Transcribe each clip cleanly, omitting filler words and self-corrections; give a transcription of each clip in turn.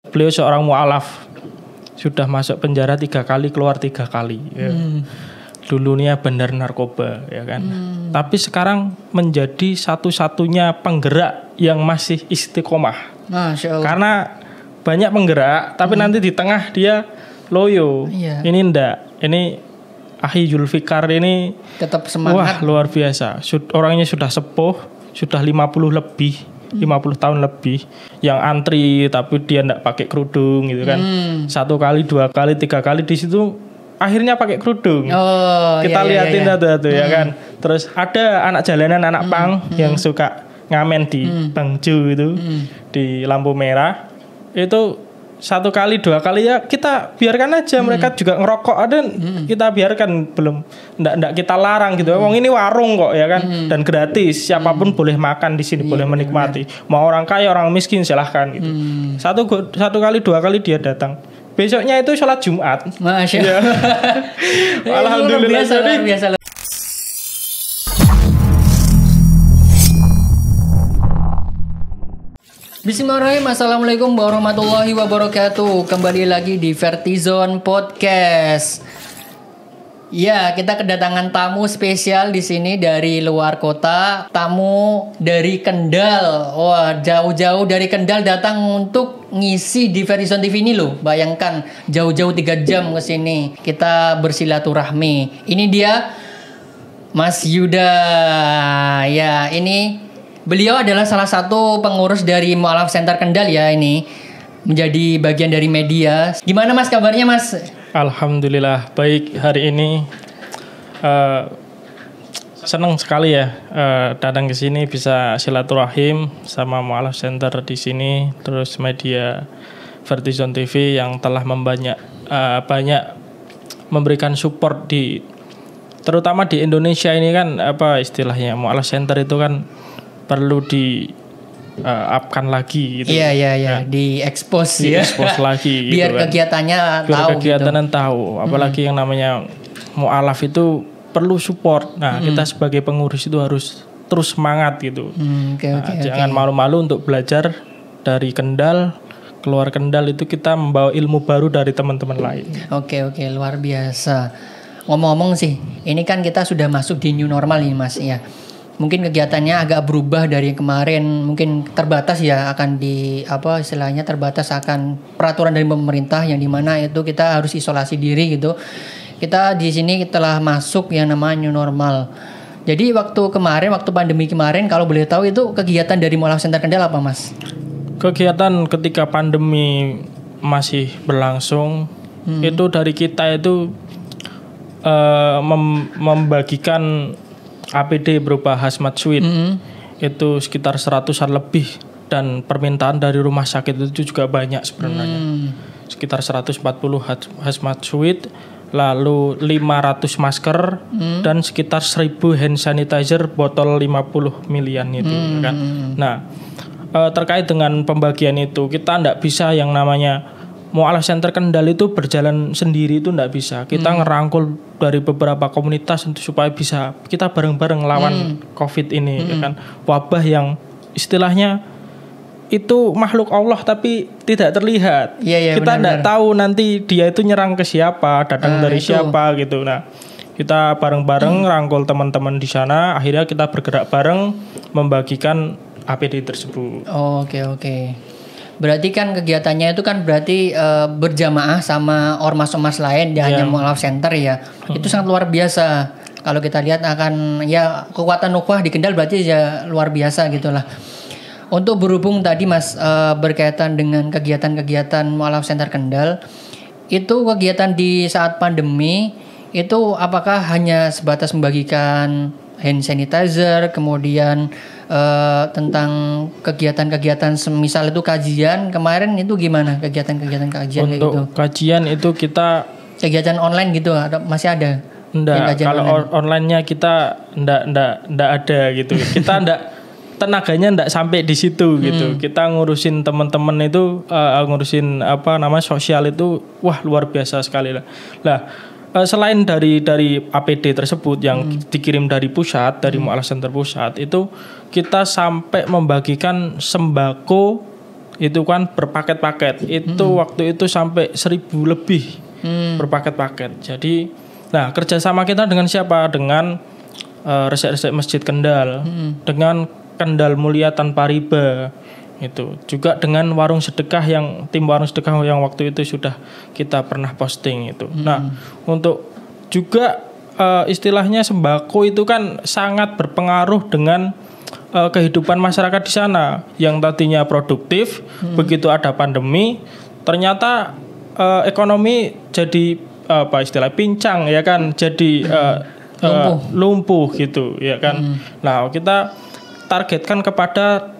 Beliau seorang mu'alaf, sudah masuk penjara 3 kali, keluar 3 kali. Ya. Dulunya bandar narkoba, ya kan. Tapi sekarang menjadi satu-satunya penggerak yang masih istiqomah. Masya Allah. Karena banyak penggerak, tapi nanti di tengah dia loyo. Iya. Ini enggak. Ini Akhi Zulfikar ini Tetap wah semangat. luar biasa. Orangnya sudah sepuh, sudah 50 lebih. 50 tahun lebih yang antri tapi dia enggak pakai kerudung gitu kan. 1 kali, 2 kali, 3 kali di situ akhirnya pakai kerudung. Oh, Kita iya, liatin iya. tuh ya kan. Terus ada anak jalanan, anak pang yang suka ngamen di Bangju itu di lampu merah. Itu 1 kali 2 kali ya kita biarkan aja, mereka juga ngerokok ada, kita biarkan, belum ndak kita larang gitu. Wong ini warung kok ya kan, dan gratis, siapapun boleh makan di sini, boleh menikmati. Mau orang kaya orang miskin silahkan gitu. 1 kali 2 kali dia datang. Besoknya itu sholat Jumat. Masya Ya. Allah. Alhamdulillah. Luar biasa. Bismillahirrahmanirrahim. Assalamualaikum warahmatullahi wabarakatuh. Kembali lagi di Vertizon Podcast. Ya, kita kedatangan tamu spesial di sini dari luar kota. Tamu dari Kendal. Wah, jauh-jauh dari Kendal datang untuk ngisi di Vertizon TV ini loh. Bayangkan jauh-jauh 3 jam ke sini. Kita bersilaturahmi. Ini dia Mas Yuda. Ya, ini beliau adalah salah satu pengurus dari Mu'alaf Center Kendal ya ini. Menjadi bagian dari media. Gimana Mas kabarnya Mas? Alhamdulillah baik hari ini. Senang sekali ya datang ke sini bisa silaturahim sama Mu'alaf Center di sini, terus media Vertizon TV yang telah banyak memberikan support terutama di Indonesia ini kan apa istilahnya Mu'alaf Center itu kan perlu di upkan lagi gitu. Iya. Di-expose ya. Di-expose lagi Biar gitu kan. kegiatannya Biar tahu kegiatannya gitu. tahu. Apalagi yang namanya mu'alaf itu perlu support. Nah, kita sebagai pengurus itu harus terus semangat gitu. Jangan malu-malu untuk belajar dari Kendal. Keluar Kendal itu kita membawa ilmu baru dari teman-teman lain. Oke, luar biasa. Ngomong-ngomong sih, ini kan kita sudah masuk di new normal ini Mas ya. Mungkin kegiatannya agak berubah dari kemarin, mungkin terbatas ya akan istilahnya terbatas akan peraturan dari pemerintah yang dimana itu kita harus isolasi diri gitu. Kita di sini telah masuk yang namanya new normal. Jadi waktu pandemi kemarin kalau boleh tahu itu kegiatan dari Mu'alaf Center Kendal apa Mas? Kegiatan ketika pandemi masih berlangsung itu dari kita itu membagikan APD berupa hazmat suite itu sekitar 100-an lebih, dan permintaan dari rumah sakit itu juga banyak sebenarnya. Sekitar 140 hazmat suite, lalu 500 masker dan sekitar 1000 hand sanitizer botol 50 milian itu kan. Nah, terkait dengan pembagian itu kita enggak bisa yang namanya Mu'alaf Center Kendal itu berjalan sendiri, itu enggak bisa. Kita ngerangkul dari beberapa komunitas untuk supaya bisa kita bareng-bareng lawan Covid ini ya kan. Wabah yang istilahnya itu makhluk Allah tapi tidak terlihat. Kita enggak tahu nanti dia itu nyerang ke siapa, datang dari siapa gitu. Nah, kita bareng-bareng rangkul teman-teman di sana, akhirnya kita bergerak bareng membagikan APD tersebut. Oke. Berarti kan kegiatannya itu kan berarti berjamaah sama ormas-ormas lain, hanya Mu'alaf Center ya. Itu sangat luar biasa. Kalau kita lihat akan ya kekuatan ukhuwah di Kendal berarti ya luar biasa gitulah. Untuk berhubung tadi Mas berkaitan dengan kegiatan-kegiatan Mu'alaf Center Kendal, itu kegiatan di saat pandemi itu apakah hanya sebatas membagikan hand sanitizer, kemudian tentang kegiatan-kegigiatan semisal itu kajian kemarin itu gimana kegiatan-kegiatan kajian untuk gitu? Kajian itu kita kegiatan online gitu masih ada? Enggak, kalau online-nya kita enggak ada gitu. Kita enggak tenaganya enggak sampai di situ gitu. Kita ngurusin teman-teman itu ngurusin sosial itu wah luar biasa sekali lah. Selain dari APD tersebut yang dikirim dari pusat, dari Mu'alaf Center pusat, itu kita sampai membagikan sembako itu kan berpaket-paket. Itu waktu itu sampai 1.000 lebih berpaket-paket. Jadi, nah kerjasama kita dengan siapa? Dengan resek-resek Masjid Kendal, dengan Kendal Mulia Tanpa Riba, itu juga dengan warung sedekah yang tim warung sedekah yang waktu itu sudah kita pernah posting itu. Nah, untuk juga istilahnya sembako itu kan sangat berpengaruh dengan kehidupan masyarakat di sana yang tadinya produktif, begitu ada pandemi ternyata ekonomi jadi apa istilah pincang ya kan, jadi lumpuh gitu ya kan. Nah, kita targetkan kepada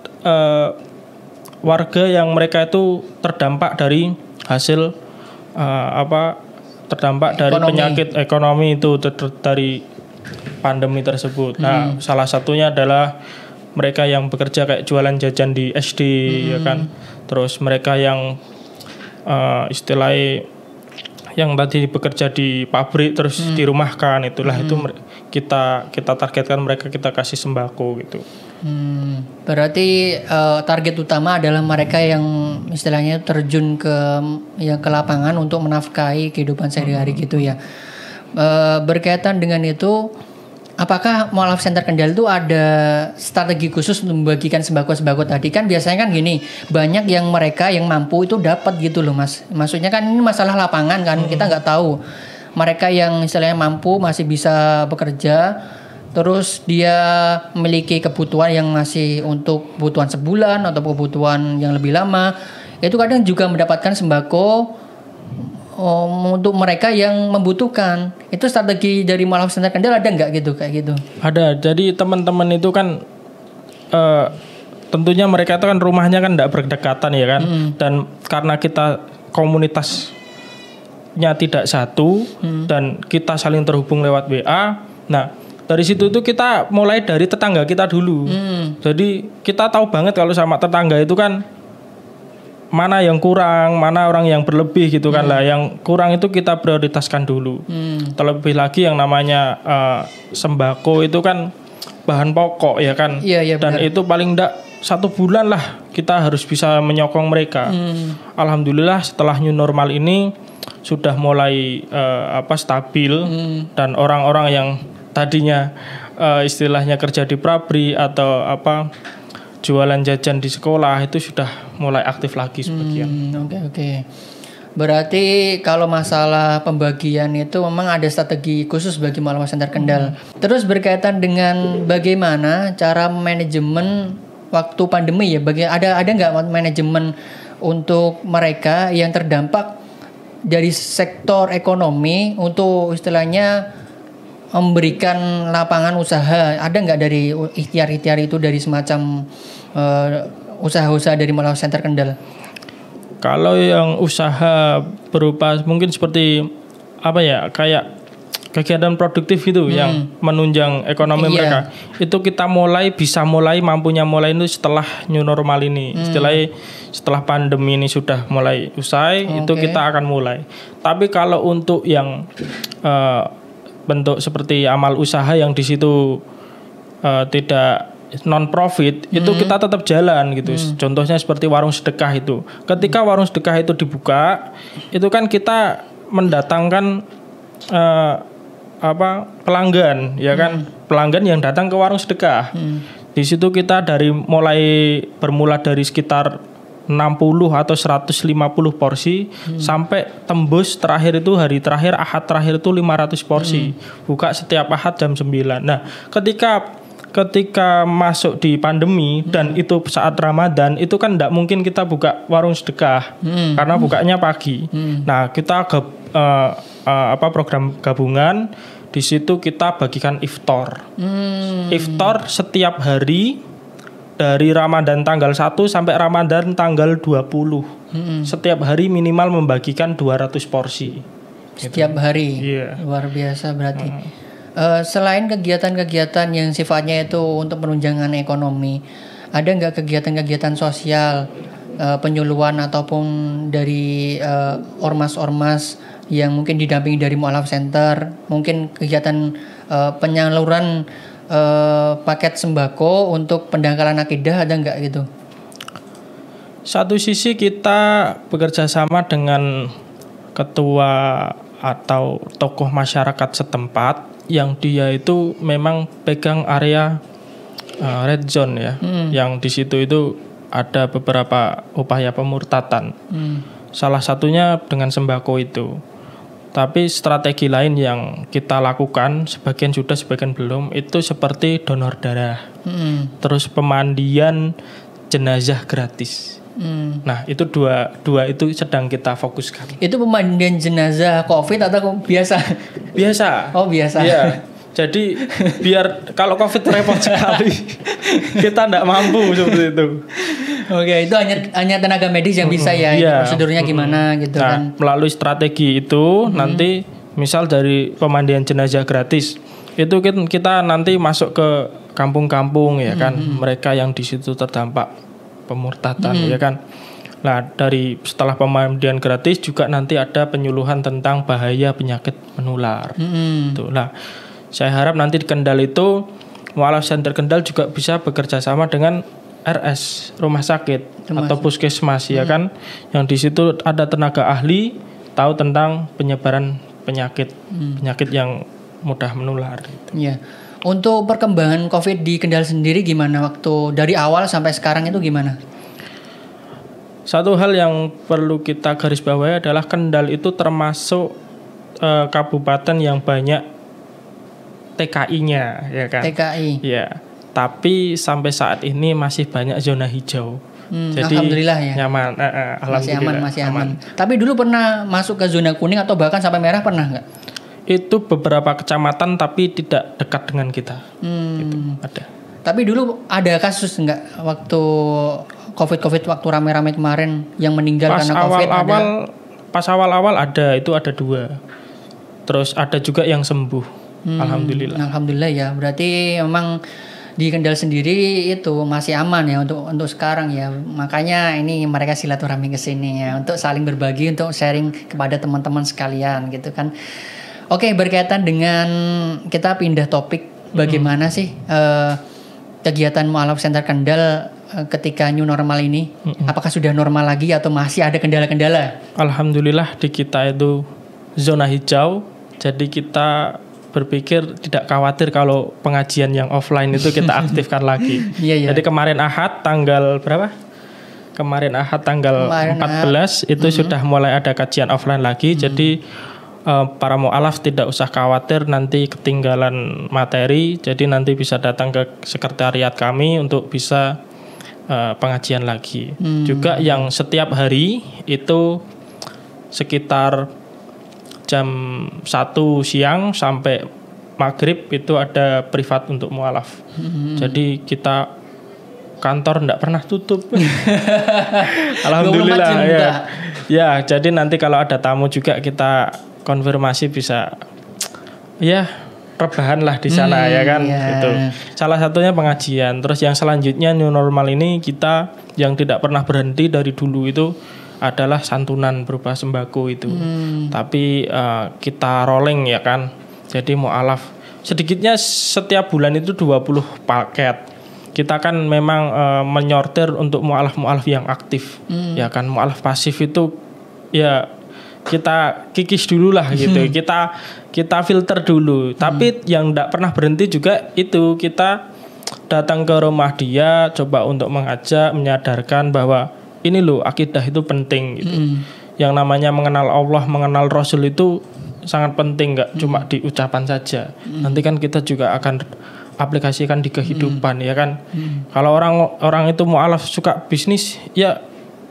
warga yang mereka itu terdampak dari hasil terdampak dari penyakit ekonomi itu dari pandemi tersebut. Nah, salah satunya adalah mereka yang bekerja kayak jualan jajan di SD ya kan. Terus mereka yang istilahnya yang tadi bekerja di pabrik terus dirumahkan, itulah itu kita targetkan mereka, kita kasih sembako gitu. Berarti target utama adalah mereka yang istilahnya terjun ke lapangan untuk menafkahi kehidupan sehari-hari gitu ya. Berkaitan dengan itu, apakah Mualaf Center Kendal itu ada strategi khusus untuk membagikan sembako-sembako tadi? Kan biasanya kan gini, banyak yang mereka yang mampu itu dapat gitu loh Mas. Maksudnya kan ini masalah lapangan kan, kita nggak tahu. Mereka yang istilahnya mampu masih bisa bekerja, terus dia memiliki kebutuhan yang masih untuk kebutuhan sebulan atau kebutuhan yang lebih lama, itu kadang juga mendapatkan sembako untuk mereka yang membutuhkan. Itu strategi dari Mualaf Center Kendal ada nggak gitu kayak gitu? Ada. Jadi teman-teman itu kan tentunya mereka itu kan rumahnya kan tidak berdekatan ya kan, dan karena kita komunitasnya tidak satu dan kita saling terhubung lewat WA. Nah, dari situ tuh kita mulai dari tetangga kita dulu. Jadi kita tahu banget kalau sama tetangga itu kan mana yang kurang, mana orang yang berlebih gitu kan lah. Yang kurang itu kita prioritaskan dulu. Terlebih lagi yang namanya sembako itu kan bahan pokok ya kan. Iya, dan benar. itu paling enggak 1 bulan lah kita harus bisa menyokong mereka. Alhamdulillah setelah new normal ini sudah mulai stabil, dan orang-orang yang tadinya istilahnya kerja di pabrik atau jualan jajan di sekolah itu sudah mulai aktif lagi sebagian. Oke. Berarti kalau masalah pembagian itu memang ada strategi khusus bagi Mualaf Center Kendal. Terus berkaitan dengan bagaimana cara manajemen waktu pandemi ya, ada nggak manajemen untuk mereka yang terdampak dari sektor ekonomi untuk istilahnya memberikan lapangan usaha? Ada nggak dari ikhtiar-ikhtiar itu dari semacam usaha-usaha dari Mualaf Center Kendal? Kalau yang usaha berupa mungkin seperti kayak kegiatan produktif gitu yang menunjang ekonomi mereka, itu kita mampunya mulai itu setelah new normal ini. Setelah pandemi ini sudah mulai usai, itu kita akan mulai. Tapi kalau untuk yang bentuk seperti amal usaha yang di situ tidak non profit, itu kita tetap jalan gitu. Contohnya seperti warung sedekah itu. Ketika warung sedekah itu dibuka, itu kan kita mendatangkan pelanggan ya kan, pelanggan yang datang ke warung sedekah. Di situ kita bermula dari sekitar 60 atau 150 porsi sampai tembus terakhir itu hari terakhir Ahad terakhir itu 500 porsi. Buka setiap Ahad jam 9. Nah, ketika masuk di pandemi dan itu saat Ramadan, itu kan tidak mungkin kita buka warung sedekah karena bukanya pagi. Nah, kita program gabungan di situ kita bagikan iftar. Iftar setiap hari dari Ramadan tanggal 1 sampai Ramadan tanggal 20. Setiap hari minimal membagikan 200 porsi. Setiap hari. Luar biasa berarti. Selain kegiatan-kegiatan yang sifatnya itu untuk penunjangan ekonomi, ada nggak kegiatan-kegiatan sosial, penyuluhan ataupun dari ormas-ormas yang mungkin didampingi dari Mualaf Center, mungkin kegiatan penyaluran paket sembako untuk pendangkalan akidah, ada nggak gitu? Satu sisi kita bekerja sama dengan ketua atau tokoh masyarakat setempat yang dia itu memang pegang area red zone ya, yang di situ itu ada beberapa upaya pemurtatan. Salah satunya dengan sembako itu. Tapi strategi lain yang kita lakukan, sebagian sudah, sebagian belum, itu seperti donor darah, terus pemandian jenazah gratis. Nah itu dua itu sedang kita fokuskan. Itu pemandian jenazah COVID atau biasa? Biasa. Oh biasa. Iya. Jadi biar kalau COVID repot sekali, kita tidak mampu seperti itu. Oke, itu hanya tenaga medis yang bisa ya. Iya. Prosedurnya gimana gitu Nah, kan? melalui strategi itu nanti misal dari pemandian jenazah gratis itu kita nanti masuk ke kampung-kampung ya kan, mereka yang di situ terdampak pemurtatan ya kan. Nah, dari setelah pemandian gratis juga nanti ada penyuluhan tentang bahaya penyakit menular. Tuh. Nah, saya harap nanti di Kendal itu Mu'alaf Center Kendal juga bisa bekerja sama dengan RS rumah sakit atau puskesmas ya kan, yang di situ ada tenaga ahli tahu tentang penyebaran penyakit yang mudah menular. Iya. Untuk perkembangan COVID di Kendal sendiri gimana waktu dari awal sampai sekarang itu gimana? Satu hal yang perlu kita garis bawahi adalah Kendal itu termasuk kabupaten yang banyak TKI-nya ya kan. TKI. Ya. Tapi sampai saat ini masih banyak zona hijau. Jadi alhamdulillah ya. Nyaman. Alhamdulillah. Masih aman. Tapi dulu pernah masuk ke zona kuning atau bahkan sampai merah pernah nggak? Itu beberapa kecamatan tapi tidak dekat dengan kita. Gitu, ada. Tapi dulu ada kasus nggak waktu COVID waktu rame-rame kemarin yang meninggal karena COVID? Pas awal-awal ada 2. Terus ada juga yang sembuh. Alhamdulillah ya. Berarti memang di Kendal sendiri itu masih aman ya untuk sekarang ya. Makanya ini mereka silaturahmi ke sini ya untuk saling berbagi, untuk sharing kepada teman-teman sekalian gitu kan. Oke, berkaitan dengan kita pindah topik, bagaimana sih kegiatan Mu'alaf Center Kendal ketika new normal ini? Apakah sudah normal lagi atau masih ada kendala-kendala? Alhamdulillah di kita itu zona hijau, jadi kita berpikir tidak khawatir kalau pengajian yang offline itu kita aktifkan lagi. Iya. Jadi kemarin Ahad tanggal berapa? Kemarin Ahad tanggal 14 itu sudah mulai ada kajian offline lagi. Jadi para mu'alaf tidak usah khawatir nanti ketinggalan materi. Jadi nanti bisa datang ke sekretariat kami untuk bisa pengajian lagi. Juga yang setiap hari itu sekitar jam 1 siang sampai maghrib itu ada privat untuk mu'alaf. Jadi kita kantor tidak pernah tutup. Alhamdulillah ya. Ya, jadi nanti kalau ada tamu juga kita konfirmasi bisa ya rebahan lah di sana ya kan. Itu salah satunya pengajian. Terus yang selanjutnya new normal ini kita yang tidak pernah berhenti dari dulu itu adalah santunan berupa sembako itu. Tapi kita rolling ya kan. Jadi mu'alaf sedikitnya setiap bulan itu 20 paket. Kita kan memang menyortir untuk mu'alaf yang aktif. Ya kan, mu'alaf pasif itu ya kita kikis dulu lah gitu. Kita filter dulu. Tapi yang tidak pernah berhenti juga itu kita datang ke rumah dia, coba untuk mengajak, menyadarkan bahwa ini loh akidah itu penting gitu. Yang namanya mengenal Allah, mengenal Rasul itu sangat penting, nggak cuma di ucapan saja. Nanti kan kita juga akan aplikasikan di kehidupan ya kan. Kalau orang itu mu'alaf suka bisnis, ya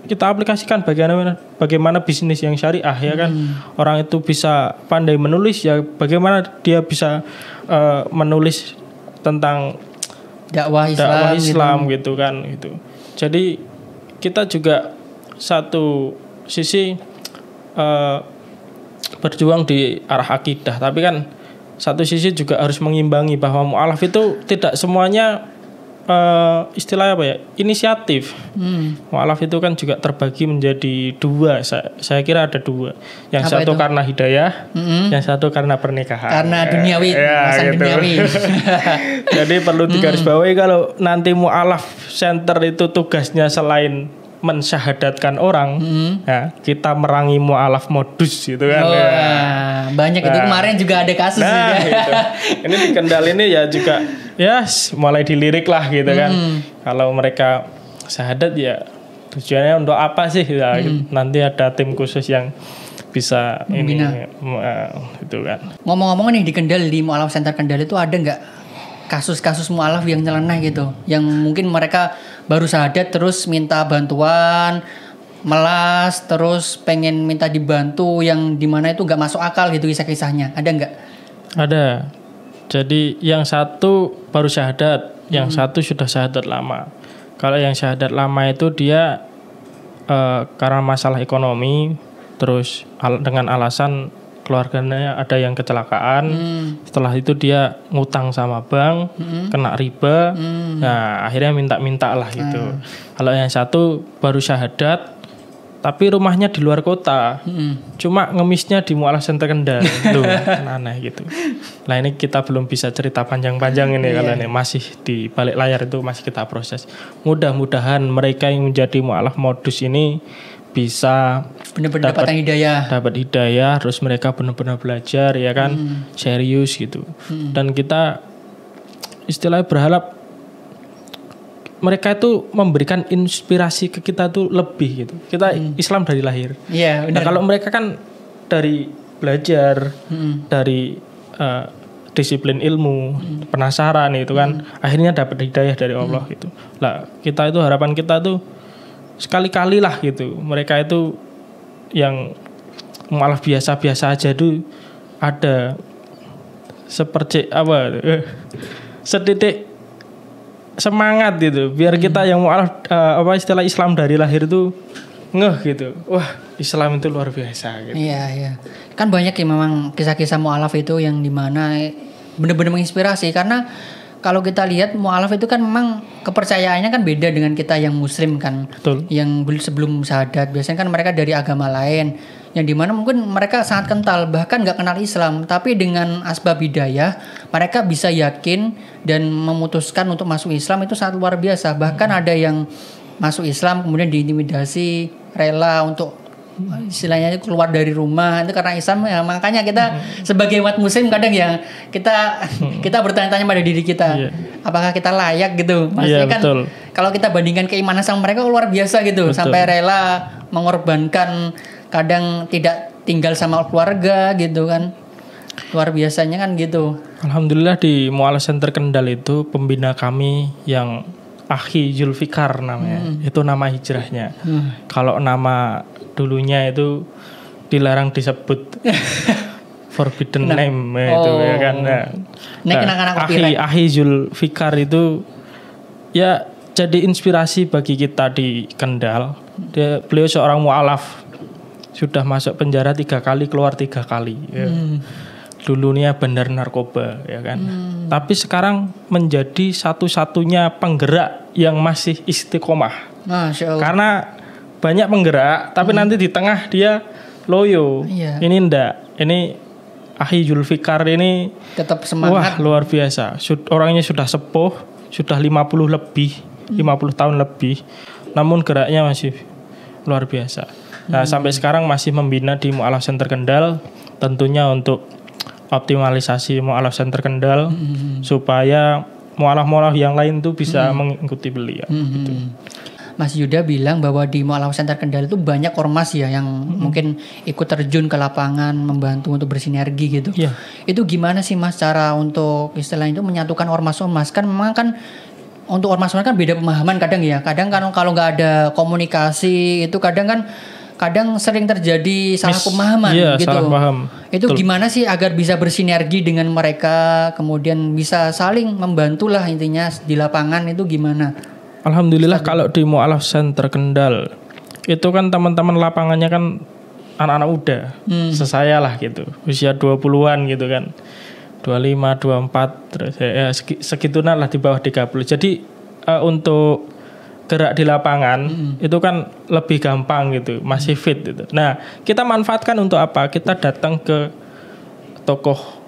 kita aplikasikan bagaimana bisnis yang syariah ya kan. Orang itu bisa pandai menulis, ya bagaimana dia bisa menulis tentang dakwah Islam gitu kan gitu. Jadi kita juga satu sisi berjuang di arah akidah, tapi kan satu sisi juga harus mengimbangi bahwa mu'alaf itu tidak semuanya istilah apa ya, inisiatif. Mu'alaf itu kan juga terbagi menjadi 2. Saya kira ada 2. Yang apa satu itu? Karena hidayah, yang satu karena pernikahan. Karena duniawi, gitu. Duniawi. Jadi perlu digarisbawahi kalau nanti Mu'alaf Center itu tugasnya selain mensyahadatkan orang, ya, kita merangi mu'alaf modus gitu kan. Banyak itu kemarin juga ada kasus gitu. Ini di Kendal ini ya juga ya mulai dilirik lah gitu kan. Kalau mereka syahadat ya tujuannya untuk apa sih ya, nanti ada tim khusus yang bisa membina. Itu kan. Ngomong-ngomong nih di Kendal, di Mu'alaf Center Kendal itu ada nggak kasus-kasus mu'alaf yang nyeleneh gitu, yang mungkin mereka baru syahadat terus minta bantuan, melas terus pengen minta dibantu, yang dimana itu nggak masuk akal gitu kisah-kisahnya, ada nggak? Ada. Jadi yang satu baru syahadat, yang satu sudah syahadat lama. Kalau yang syahadat lama itu dia karena masalah ekonomi, terus dengan alasan keluarganya ada yang kecelakaan, setelah itu dia ngutang sama bank, kena riba, nah akhirnya minta-minta lah gitu. Kalau yang satu baru syahadat, tapi rumahnya di luar kota, cuma ngemisnya di Mu'alaf Center Kendal, tuh aneh gitu. Nah ini kita belum bisa cerita panjang-panjang ini, kalau ini masih di balik layar itu masih kita proses. Mudah-mudahan mereka yang menjadi Mu'alaf modus ini bisa benar-benar dapat hidayah, terus mereka benar-benar belajar ya kan, serius gitu. Dan kita istilahnya berharap mereka itu memberikan inspirasi ke kita tuh lebih gitu. Kita Islam dari lahir. Iya, nah kalau mereka kan dari belajar, dari disiplin ilmu, penasaran itu kan, akhirnya dapat hidayah dari Allah gitu. Lah kita itu harapan kita tuh sekali-kali lah gitu. Mereka itu yang malah biasa-biasa aja tuh ada seperti apa setitik semangat gitu, biar kita yang mu'alaf istilah Islam dari lahir itu ngeh gitu. Wah, Islam itu luar biasa gitu. Iya. Kan banyak ya memang kisah-kisah mu'alaf itu yang dimana benar-benar menginspirasi, karena kalau kita lihat mu'alaf itu kan memang kepercayaannya kan beda dengan kita yang muslim kan. Betul. Yang sebelum syahadat biasanya kan mereka dari agama lain, yang dimana mungkin mereka sangat kental bahkan nggak kenal Islam, tapi dengan asbab hidayah mereka bisa yakin dan memutuskan untuk masuk Islam itu sangat luar biasa. Bahkan ada yang masuk Islam kemudian diintimidasi, rela untuk istilahnya keluar dari rumah itu karena Islam ya. Makanya kita sebagai umat muslim kadang ya kita bertanya-tanya pada diri kita, apakah kita layak gitu. Maksudnya kan kalau kita bandingkan keimanan sama mereka luar biasa gitu. Betul. Sampai rela mengorbankan, kadang tidak tinggal sama keluarga gitu kan. Luar biasanya kan gitu. Alhamdulillah di Mu'alaf Center Kendal itu pembina kami yang Akhi Zulfikar namanya, itu nama hijrahnya. Kalau nama dulunya itu dilarang disebut forbidden name itu ya kan. Akhi Zulfikar itu ya jadi inspirasi bagi kita di Kendal. Beliau seorang mu'alaf, sudah masuk penjara 3 kali, keluar 3 kali. Ya. Dulunya bandar narkoba ya kan. Tapi sekarang menjadi satu-satunya penggerak yang masih istiqomah. Masya Allah. Karena banyak penggerak tapi nanti di tengah dia loyo. Iya. Ini enggak. Ini Akhi Zulfikar ini tetap semangat. Wah, luar biasa. Orangnya sudah sepuh, sudah 50 lebih, 50 tahun lebih. Namun geraknya masih luar biasa. Nah, sampai sekarang masih membina di Mu'alaf Center Kendal, tentunya untuk optimalisasi Mu'alaf Center Kendal supaya mu'alaf-mu'alaf yang lain tuh bisa mengikuti beliau gitu. Mas Yuda bilang bahwa di Mu'alaf Center Kendal itu banyak ormas ya yang mungkin ikut terjun ke lapangan membantu untuk bersinergi gitu. Yeah. Itu gimana sih Mas cara untuk istilah itu menyatukan ormas-ormas? Kan memang kan untuk ormas-ormas kan beda pemahaman kadang ya. Kadang kan kalau nggak ada komunikasi itu kadang sering terjadi salah pemahaman gitu. Salah paham. Itu gimana sih agar bisa bersinergi dengan mereka, kemudian bisa saling membantu lah intinya di lapangan itu gimana? Alhamdulillah kalau di Mu'alaf Center Kendal itu kan teman-teman lapangannya kan anak-anak muda, sesaya lah gitu, usia 20-an gitu kan, 25, 24, terus ya segituan lah di bawah 30. Jadi untuk gerak di lapangan itu kan lebih gampang gitu, masih fit gitu. Nah, kita manfaatkan untuk apa? Kita datang ke tokoh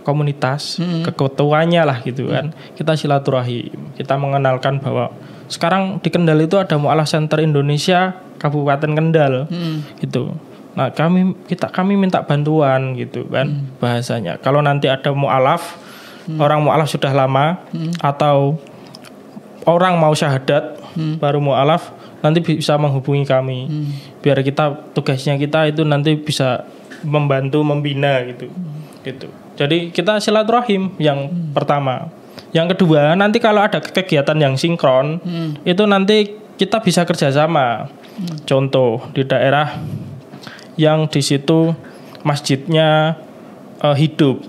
komunitas, ke ketuanya lah gitu kan. Kita silaturahim, kita mengenalkan bahwa sekarang di Kendal itu ada Mu'alaf Center Indonesia Kabupaten Kendal gitu. Nah kami minta bantuan gitu kan bahasanya. Kalau nanti ada mu'alaf, orang mu'alaf sudah lama atau orang mau syahadat baru mu'alaf, nanti bisa menghubungi kami. Biar tugasnya kita itu nanti bisa membantu membina gitu. Gitu. Jadi kita silaturahim yang pertama. Yang kedua, nanti kalau ada kegiatan yang sinkron, itu nanti kita bisa kerjasama. Contoh di daerah yang di situ masjidnya hidup,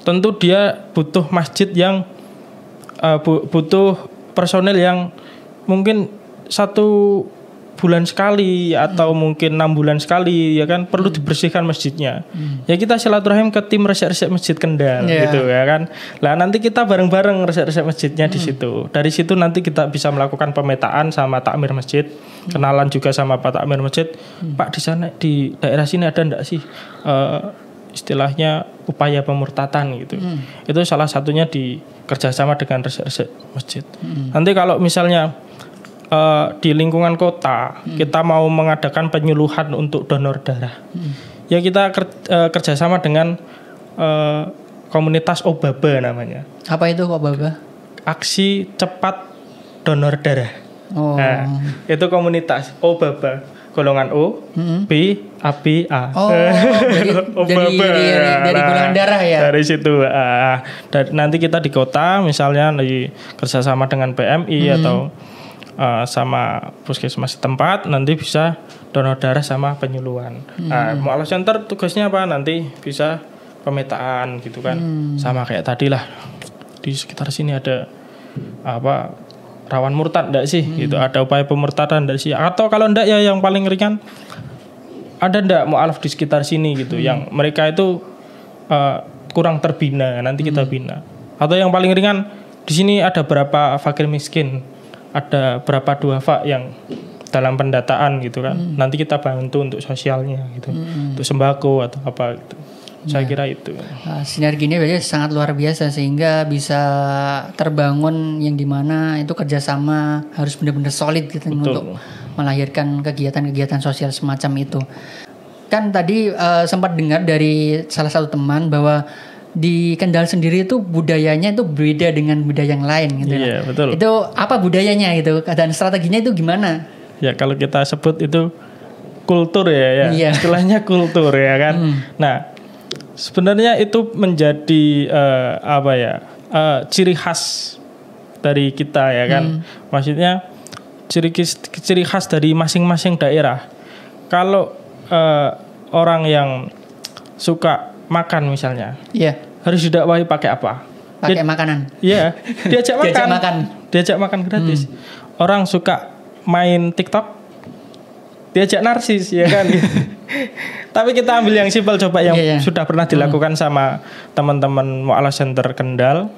tentu dia butuh masjid yang butuh personel yang mungkin 1 bulan sekali atau mungkin 6 bulan sekali, ya kan, perlu dibersihkan masjidnya. Ya kita silaturahim ke tim resep masjid Kendal gitu ya kan. Lah nanti kita bareng-bareng resep masjidnya di situ. Dari situ nanti kita bisa melakukan pemetaan sama takmir masjid, kenalan juga sama Pak Takmir masjid. Pak, di sana di daerah sini ada enggak sih istilahnya upaya pemurtatan gitu. Itu salah satunya di kerjasama dengan resep masjid. Nanti kalau misalnya di lingkungan kota kita mau mengadakan penyuluhan untuk donor darah, ya kita kerjasama dengan komunitas Obaba namanya. Apa itu Obaba? Aksi cepat donor darah. Nah, itu komunitas Obaba, golongan O, B, AB, A. Dari golongan darah ya. Dari situ. Nanti kita di kota misalnya di kerjasama dengan PMI atau sama puskesmas setempat, nanti bisa donor darah sama penyuluhan. Nah, Mu'alaf Center tugasnya apa? Nanti bisa pemetaan gitu kan. Sama kayak tadi lah. Di sekitar sini ada rawan murtad enggak sih? Gitu. Ada upaya pemurtadan enggak sih? Atau kalau enggak ya yang paling ringan, ada enggak mu'alaf di sekitar sini gitu yang mereka itu kurang terbina, nanti kita bina. Atau yang paling ringan, di sini ada berapa fakir miskin, ada berapa duafa yang dalam pendataan gitu kan. Nanti kita bantu untuk sosialnya gitu. Untuk sembako atau apa gitu. Saya kira itu. Sinergi ini berarti sangat luar biasa sehingga bisa terbangun yang dimana itu kerjasama harus benar-benar solid gitu. Untuk melahirkan kegiatan-kegiatan sosial semacam itu. Kan tadi sempat dengar dari salah satu teman bahwa di Kendal sendiri itu budayanya itu beda dengan budaya yang lain gitu. Iya, betul. Itu apa budayanya gitu dan strateginya itu gimana? Ya kalau kita sebut itu kultur ya. Iya. Istilahnya kultur ya kan. Nah, sebenarnya itu menjadi ciri khas dari kita ya kan. Maksudnya ciri khas dari masing-masing daerah. Kalau orang yang suka makan misalnya, harus didakwahi pakai apa? Pakai makanan. Iya, diajak makan. Diajak makan gratis. Orang suka main TikTok, diajak narsis ya kan. Tapi kita ambil yang simpel coba yang sudah pernah dilakukan sama teman-teman Mu'alaf Center Kendal.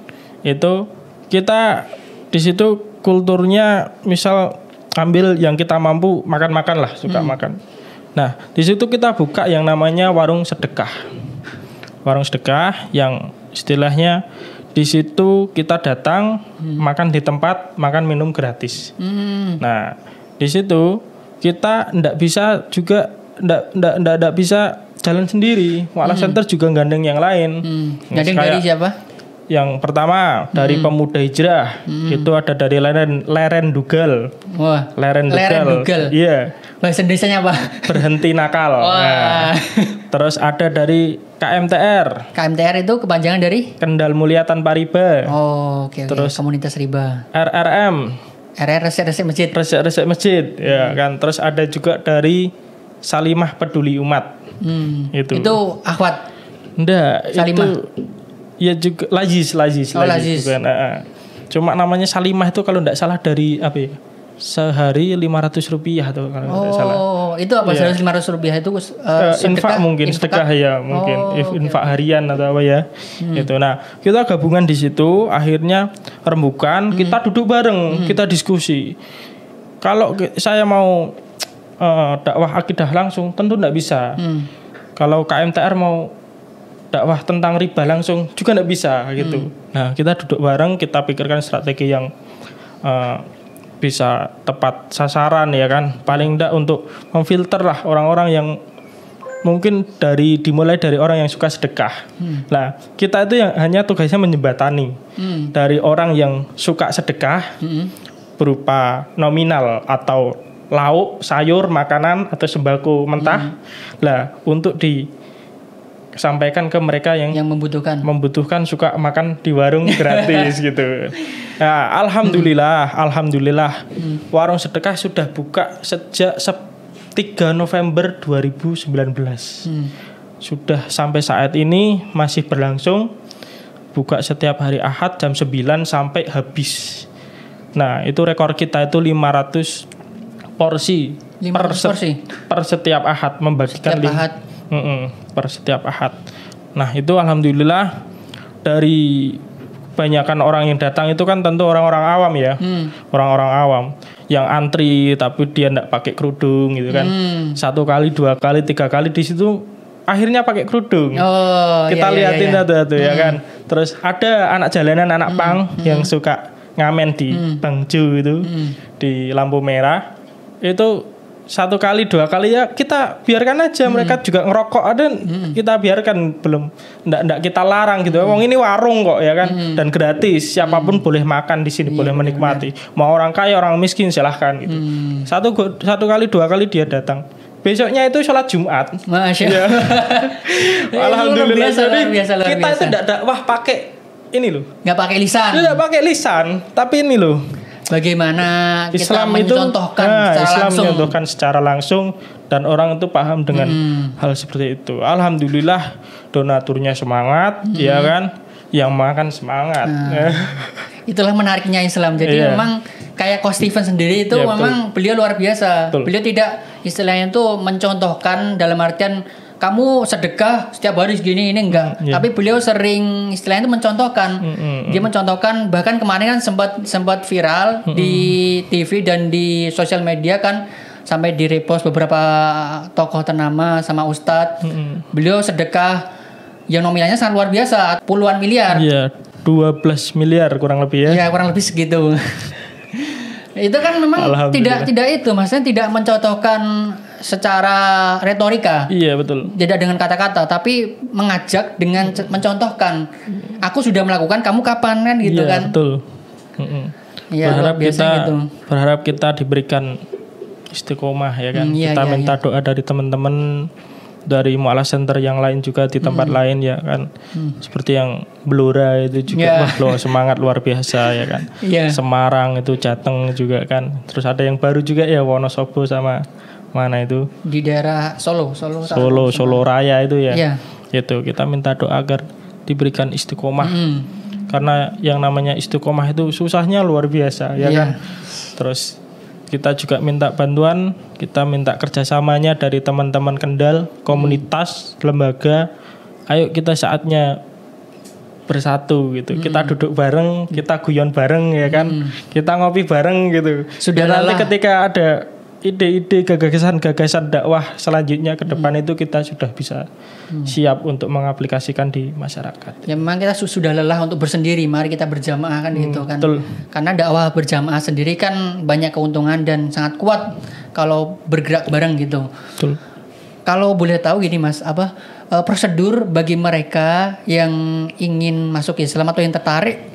Itu kita di situ kulturnya misal ambil yang kita mampu makan-makan lah, suka makan. Nah, di situ kita buka yang namanya warung sedekah. Warung sedekah yang istilahnya di situ kita datang makan di tempat, makan minum gratis. Nah, di situ kita ndak bisa juga ndak bisa jalan sendiri. Mu'alaf Center juga gandeng yang lain. Gandeng dari siapa? Yang pertama dari Pemuda Hijrah, itu ada dari Leren Dugal. Wah, Leren Dugal. Iya. Bahasa Indonesianya apa? Berhenti nakal. Nah, terus ada dari KMTR. KMTR itu kepanjangan dari Kendal Mulia Tanpa Riba. Oh, oke. Terus komunitas riba. RRM. Resep masjid. Resep masjid, ya kan. Terus ada juga dari Salimah Peduli Umat. Itu akhwat. Enggak, Salimah. itu ya juga Lazis. Bukan. Cuma namanya Salimah itu kalau enggak salah dari apa ya? Sehari 500 rupiah tuh kalau tidak salah. Oh, itu apa? Sehari 500 rupiah itu infak mungkin, sedekah ya mungkin, infak harian atau apa ya. Gitu. Nah, kita gabungan di situ, akhirnya rembukan, kita duduk bareng, kita diskusi. Kalau saya mau dakwah akidah langsung, tentu tidak bisa. Kalau KMTR mau dakwah tentang riba langsung juga tidak bisa gitu. Nah, kita duduk bareng, kita pikirkan strategi yang bisa tepat sasaran ya kan. Paling enggak untuk memfilter lah orang-orang yang mungkin dimulai dari orang yang suka sedekah. Nah, kita itu yang hanya tugasnya menjembatani dari orang yang suka sedekah berupa nominal atau lauk, sayur, makanan atau sembako mentah. Lah, untuk disampaikan ke mereka yang membutuhkan suka makan di warung gratis gitu. Nah, alhamdulillah warung sedekah sudah buka sejak 3 November 2019. Sudah sampai saat ini masih berlangsung, buka setiap hari Ahad jam 9 sampai habis. Nah, itu rekor kita itu 500 porsi per setiap Ahad, membagikan per setiap Ahad. Nah, itu alhamdulillah dari kebanyakan orang yang datang itu kan tentu orang-orang awam ya. Orang-orang awam yang antri tapi dia enggak pakai kerudung gitu kan. 1 kali, 2 kali, 3 kali di situ akhirnya pakai kerudung. Kita liatin tuh ya kan. Terus ada anak jalanan, anak pang yang suka ngamen di Bangjo itu di lampu merah. Itu 1 kali 2 kali ya kita biarkan aja, mereka juga ngerokok ada, kita biarkan, belum ndak kita larang gitu. Wong ini warung kok ya kan, dan gratis, siapapun boleh makan di sini, boleh menikmati. Mau orang kaya orang miskin silahkan gitu. 1 kali 2 kali dia datang. Besoknya itu sholat Jumat. Masya Allah. Alhamdulillah. Jadi luar kita biasa. itu ndak dakwah pakai ini loh. Nggak pakai lisan. Tidak pakai lisan, tapi ini loh. Bagaimana Islam kita mencontohkan mencontohkan secara langsung dan orang itu paham dengan hal seperti itu. Alhamdulillah donaturnya semangat, ya kan, yang makan semangat. Itulah menariknya Islam. Jadi memang kayak Coach Steven sendiri itu memang beliau luar biasa. Beliau tidak istilahnya itu mencontohkan dalam artian kamu sedekah setiap hari segini, ini enggak. Tapi beliau sering istilahnya itu mencontohkan. Dia mencontohkan, bahkan kemarin kan sempat viral di TV dan di sosial media kan, sampai di repost beberapa tokoh ternama sama ustadz. Beliau sedekah yang nominalnya sangat luar biasa, puluhan miliar. Iya, 12 miliar kurang lebih ya. Ya, kurang lebih segitu. Itu kan memang tidak itu, maksudnya tidak mencontohkan secara retorika. Iya, betul. Tidak dengan kata-kata, tapi mengajak dengan mencontohkan. Aku sudah melakukan, kamu kapan kan gitu kan? Iya, betul. Ya, berharap kita diberikan istiqomah ya kan. Kita minta doa dari teman-teman dari Mu'alaf Center yang lain juga di tempat lain ya kan. Seperti yang Blora itu juga semangat luar biasa ya kan. Semarang itu Jateng juga kan. Terus ada yang baru juga ya, Wonosobo sama mana itu di daerah Solo Raya itu ya. Itu kita minta doa agar diberikan istiqomah. Karena yang namanya istiqomah itu susahnya luar biasa ya kan. Terus kita juga minta bantuan, kita minta kerjasamanya dari teman-teman Kendal, komunitas, lembaga. Ayo kita saatnya bersatu gitu. Kita duduk bareng, kita guyon bareng ya kan. Kita ngopi bareng gitu. Sudah nanti ketika ada ide-ide, gagasan-gagasan dakwah selanjutnya ke depan itu kita sudah bisa siap untuk mengaplikasikan di masyarakat. Ya memang kita sudah lelah untuk bersendiri, mari kita berjamaah kan gitu kan. Betul. Karena dakwah berjamaah sendiri kan banyak keuntungan dan sangat kuat kalau bergerak bareng gitu. Betul. Kalau boleh tahu gini Mas, prosedur bagi mereka yang ingin masuk Islam atau yang tertarik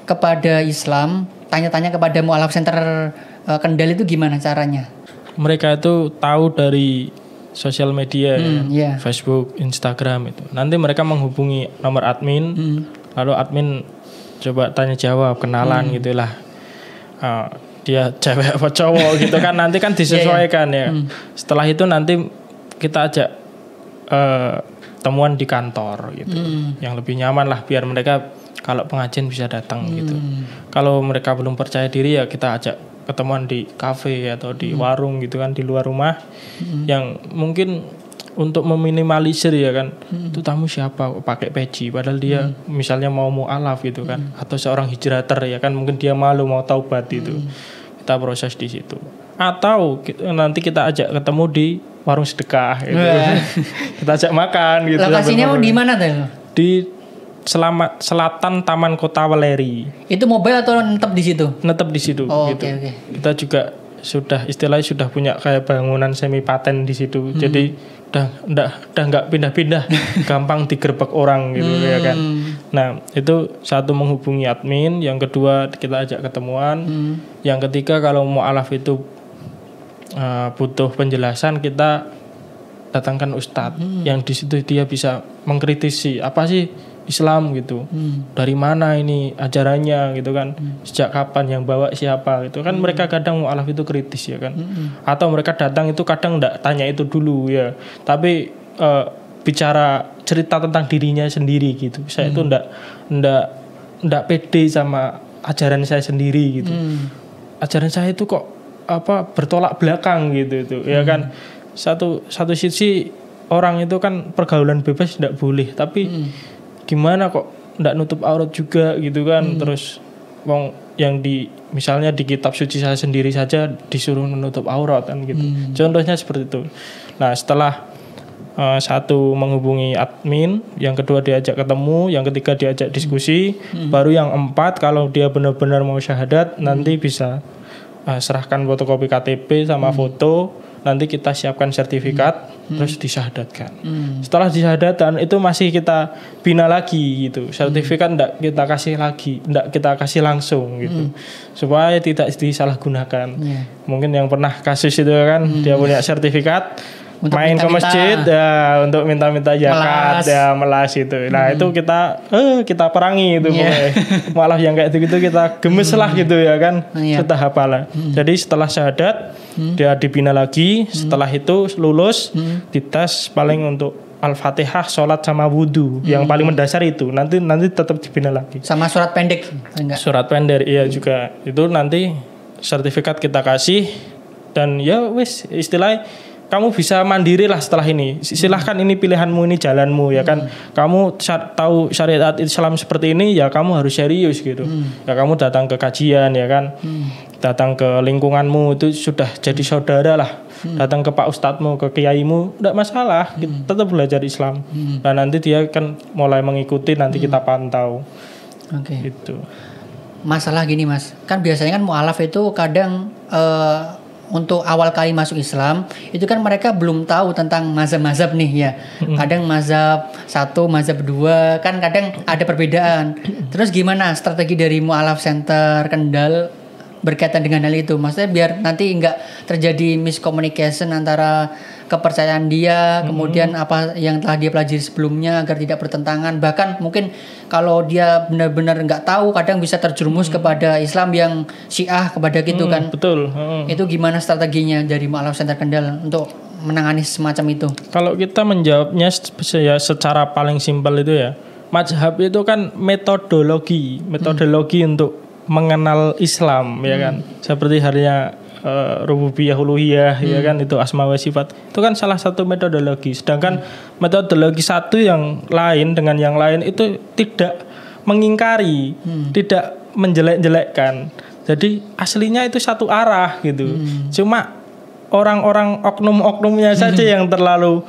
kepada Islam, tanya-tanya kepada Mu'alaf Center Kendal itu gimana caranya? Mereka itu tahu dari sosial media Facebook, Instagram itu. Nanti mereka menghubungi nomor admin, lalu admin coba tanya jawab, kenalan gitulah. Dia cewek apa cowok gitu kan, nanti kan disesuaikan ya. Setelah itu nanti kita ajak temuan di kantor gitu, yang lebih nyaman lah biar mereka kalau pengajian bisa datang gitu. Kalau mereka belum percaya diri ya kita ajak ketemuan di kafe atau di warung gitu kan, di luar rumah, yang mungkin untuk meminimalisir ya kan, itu tamu siapa kok pakai peci padahal dia misalnya mau mu'alaf gitu kan, atau seorang hijrater ya kan, mungkin dia malu mau taubat itu. Kita proses di situ. Atau nanti kita ajak ketemu di warung sedekah gitu. Kita ajak makan gitu. Lokasinya mau di mana tuh? Di selatan Taman Kota Weleri. Itu mobile atau netep di situ? Netep di situ. Oh, gitu. oke. Kita juga istilahnya sudah punya kayak bangunan semi paten di situ. Jadi udah nggak pindah-pindah, gampang digerebek orang gitu ya kan. Nah itu satu, menghubungi admin, yang kedua kita ajak ketemuan, yang ketiga kalau mu'alaf itu butuh penjelasan, kita datangkan ustadz yang di situ dia bisa mengkritisi apa sih Islam gitu, dari mana ini ajarannya gitu kan, sejak kapan, yang bawa siapa gitu kan. Mereka kadang mu'alaf itu kritis ya kan, atau mereka datang itu kadang enggak tanya itu dulu ya, tapi bicara cerita tentang dirinya sendiri gitu. Saya itu enggak pede sama ajaran saya sendiri gitu. Ajaran saya itu kok bertolak belakang gitu itu ya kan. Satu sisi orang itu kan pergaulan bebas enggak boleh, tapi gimana kok ndak nutup aurat juga gitu kan. Terus wong yang misalnya di kitab suci saya sendiri saja disuruh menutup aurat kan gitu. Contohnya seperti itu. Nah setelah satu menghubungi admin, yang kedua diajak ketemu, yang ketiga diajak diskusi, baru yang empat kalau dia benar-benar mau syahadat nanti bisa serahkan fotokopi KTP sama foto, nanti kita siapkan sertifikat, terus disyahadatkan. Setelah disyahadatkan itu masih kita bina lagi gitu. Sertifikat enggak kita kasih lagi, enggak kita kasih langsung gitu. Supaya tidak disalahgunakan. Mungkin yang pernah kasus itu kan, dia punya sertifikat, untuk main ke masjid ya untuk minta-minta zakat ya, melas itu. Nah itu kita perangi itu. Malah yang kayak gitu kita gemes lah gitu ya kan. Sudah hafal. Jadi setelah syahadat dia dibina lagi. Setelah itu lulus, dites paling untuk Al-Fatihah, sholat sama wudhu, yang paling mendasar itu. Nanti tetap dibina lagi. Sama surat pendek enggak? Surat pendek iya juga. Itu nanti sertifikat kita kasih, dan ya wis istilahnya kamu bisa mandiri lah setelah ini. Silahkan, ini pilihanmu, ini jalanmu ya kan. Kamu tahu syariat Islam seperti ini, ya kamu harus serius gitu. Ya kamu datang ke kajian ya kan. Datang ke lingkunganmu itu sudah jadi saudara lah. Datang ke pak ustadzmu, ke kiaimu, tidak masalah. Tetap belajar Islam. Nah nanti dia kan mulai mengikuti, nanti kita pantau. Gitu. Masalah gini mas, kan biasanya kan mu'alaf itu kadang untuk awal kali masuk Islam itu kan mereka belum tahu tentang mazhab-mazhab nih ya. Kadang mazhab 1, mazhab 2 kan kadang ada perbedaan. Terus gimana strategi dari Mu'alaf Center Kendal berkaitan dengan hal itu? Maksudnya biar nanti enggak terjadi miscommunication antara kepercayaan dia, kemudian apa yang telah dia pelajari sebelumnya, agar tidak bertentangan. Bahkan mungkin kalau dia benar-benar nggak tahu, kadang bisa terjerumus kepada Islam yang Syiah kepada gitu kan. Betul. Itu gimana strateginya dari Mu'alaf Center Kendal untuk menangani semacam itu? Kalau kita menjawabnya ya secara paling simpel itu ya, mazhab itu kan metodologi untuk mengenal Islam ya kan. Seperti halnya rububiyah uluhiyah ya kan, itu asma wa sifat. Itu kan salah satu metodologi. Sedangkan metodologi satu yang lain dengan yang lain itu tidak mengingkari, tidak menjelek-jelekkan. Jadi aslinya itu satu arah gitu. Cuma orang-orang oknum-oknumnya saja yang terlalu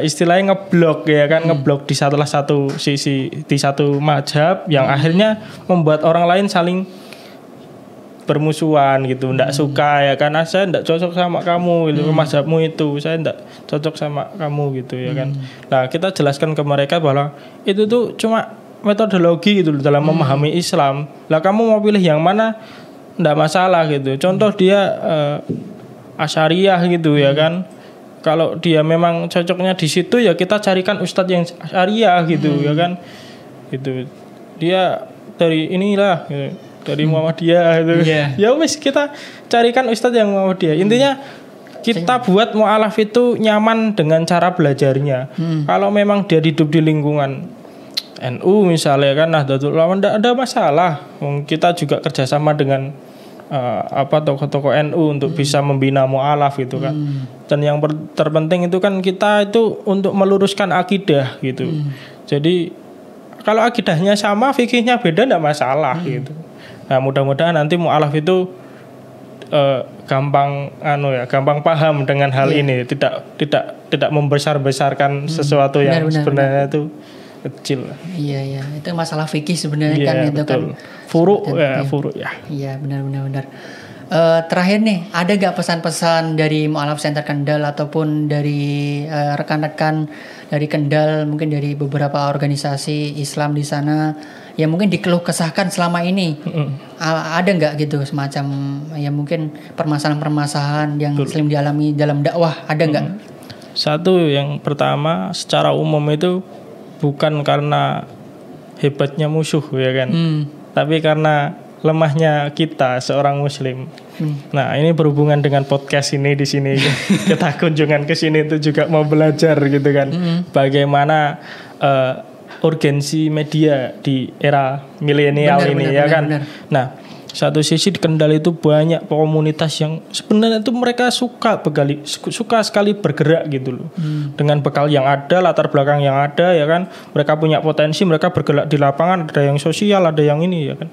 istilahnya ngeblok ya kan, ngeblok di salah satu sisi, di satu mazhab yang akhirnya membuat orang lain saling bermusuhan gitu, ndak suka ya kan, saya ndak cocok sama kamu gitu, mazhabmu itu saya ndak cocok sama kamu gitu ya kan. Nah kita jelaskan ke mereka bahwa itu tuh cuma metodologi gitu dalam memahami Islam. Lah kamu mau pilih yang mana ndak masalah gitu. Contoh dia Asy'ariyah gitu ya kan. Kalau dia memang cocoknya di situ ya kita carikan ustadz yang Asy'ariyah gitu ya kan. Gitu. Dia dari inilah gitu, dari Muhammadiyah gitu. Ya wis kita carikan ustadz yang Muhammadiyah. Intinya kita buat mu'alaf itu nyaman dengan cara belajarnya. Kalau memang dia hidup di lingkungan NU misalnya kan, Nahdlatul Ulama, tidak ada masalah. Kita juga kerjasama dengan tokoh-tokoh NU untuk bisa membina mu'alaf gitu kan. Dan yang terpenting itu kan kita itu untuk meluruskan akidah gitu. Jadi kalau akidahnya sama, fikihnya beda, tidak masalah gitu. Nah mudah-mudahan nanti mu'alaf itu gampang paham dengan hal ini, tidak membesar-besarkan sesuatu yang sebenarnya itu kecil. Iya, itu masalah fikih sebenarnya kan itu betul. kan. Furu ya. Iya, benar. Terakhir nih, ada gak pesan-pesan dari Mu'alaf Center Kendal ataupun dari rekan-rekan dari Kendal, mungkin dari beberapa organisasi Islam di sana yang mungkin dikeluh kesahkan selama ini? Ada nggak gitu semacam ya mungkin permasalahan-permasalahan yang Muslim dialami dalam dakwah, ada nggak? Satu, yang pertama secara umum itu bukan karena hebatnya musuh ya kan, tapi karena lemahnya kita seorang muslim. Nah, ini berhubungan dengan podcast ini di sini. Kita kunjungan ke sini itu juga mau belajar gitu kan. Bagaimana urgensi media di era milenial ini ya kan. Benar. Nah, satu sisi di Kendal itu banyak komunitas yang sebenarnya itu mereka suka sekali bergerak gitu loh. Dengan bekal yang ada, latar belakang yang ada ya kan. Mereka punya potensi, mereka bergerak di lapangan, ada yang sosial, ada yang ini ya kan.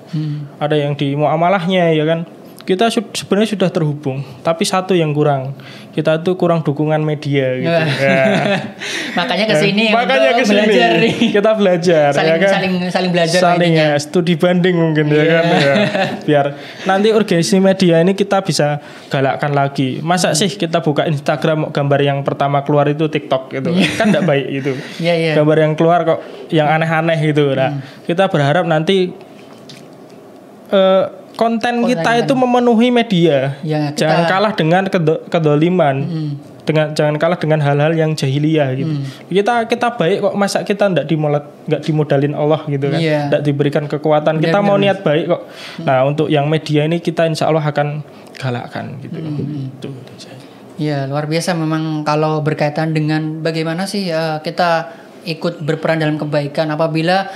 Ada yang di muamalahnya ya kan. Kita sebenarnya sudah terhubung, tapi satu yang kurang. Kita tuh kurang dukungan media gitu. Makanya kesini belajar nih. Kita belajar saling belajar, saling ya, studi banding mungkin ya kan ya. Biar nanti urgensi media ini kita bisa galakkan lagi. Masa sih kita buka Instagram gambar yang pertama keluar itu TikTok gitu. Kan enggak baik itu. Gambar yang keluar kok yang aneh-aneh gitu. Nah, kita berharap nanti konten kita itu memenuhi media. Ya, jangan kalah dengan kedoliman. Jangan kalah dengan hal-hal yang jahiliyah gitu. Kita baik kok, masa kita enggak dimodalin Allah gitu kan. Enggak diberikan kekuatan. Kita mau niat baik kok. Nah, untuk yang media ini kita insya Allah akan galakkan gitu. Itu. Ya, luar biasa memang kalau berkaitan dengan bagaimana sih kita ikut berperan dalam kebaikan apabila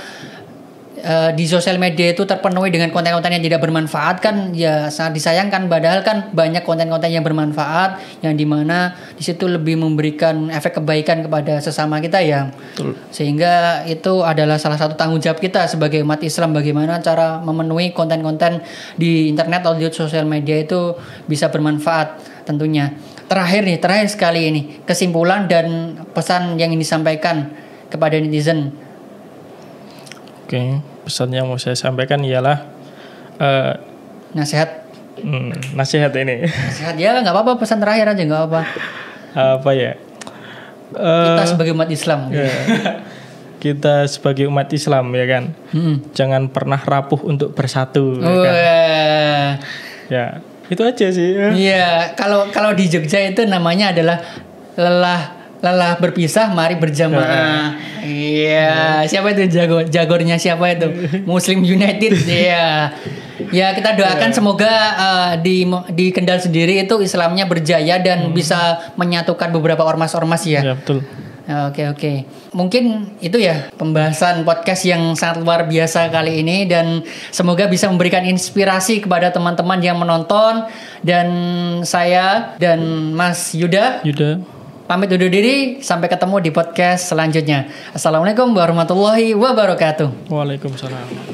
di sosial media itu terpenuhi dengan konten-konten yang tidak bermanfaat kan ya sangat disayangkan, padahal kan banyak konten-konten yang bermanfaat yang dimana di situ lebih memberikan efek kebaikan kepada sesama kita ya. Betul. Sehingga itu adalah salah satu tanggung jawab kita sebagai umat Islam, bagaimana cara memenuhi konten-konten di internet atau di sosial media itu bisa bermanfaat tentunya. Terakhir sekali ini kesimpulan dan pesan yang ingin disampaikan kepada netizen. Oke, pesan yang mau saya sampaikan ialah nasihat. Nasihat ini. Nasihat ya, nggak apa-apa, pesan terakhir aja nggak apa-apa. Apa ya? Kita sebagai umat Islam. Kita sebagai umat Islam ya kan, jangan pernah rapuh untuk bersatu. Ya kan? Ya, itu aja sih. Iya, kalau di Jogja itu namanya adalah lelah berpisah, mari berjamaah. Iya, siapa itu jagornya siapa itu? Muslim United. Iya. Ya, kita doakan semoga di Kendal sendiri itu Islamnya berjaya dan bisa menyatukan beberapa ormas-ormas ya. Ya, betul. Oke. Mungkin itu ya pembahasan podcast yang sangat luar biasa kali ini dan semoga bisa memberikan inspirasi kepada teman-teman yang menonton, dan saya dan Mas Yuda pamit undur diri, sampai ketemu di podcast selanjutnya. Assalamualaikum warahmatullahi wabarakatuh. Waalaikumsalam.